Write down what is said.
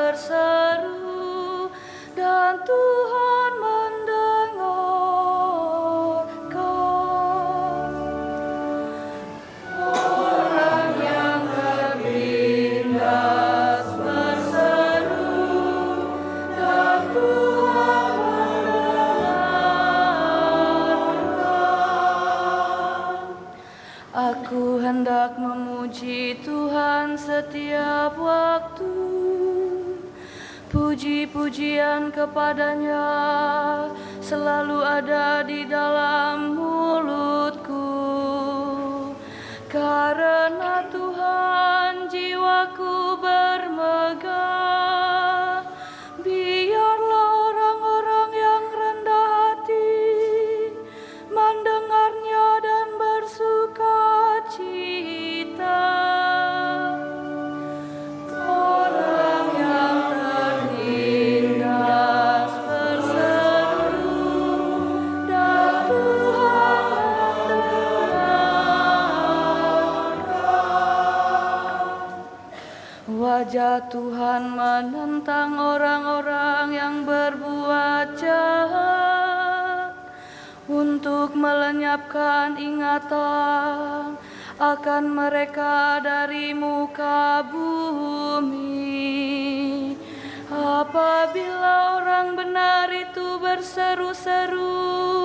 berseru dan Tuhan mendengarkan. Orang yang tertindas berseru dan Tuhan mendengarkan. Aku hendak memuji Tuhan setiap waktu. Puji-pujian kepadanya selalu ada di dalam mulutku. Karena Tuhan jiwaku bermegah, biarlah orang-orang yang rendah hati mendengarnya dan bersuka cita. Orang yang tertindas berseru dan Tuhan mendengarkan. Wajah Tuhan menentang orang-orang yang berbuat jahat, untuk melenyapkan ingatan akan mereka dari muka bumi. Apabila orang benar itu berseru-seru,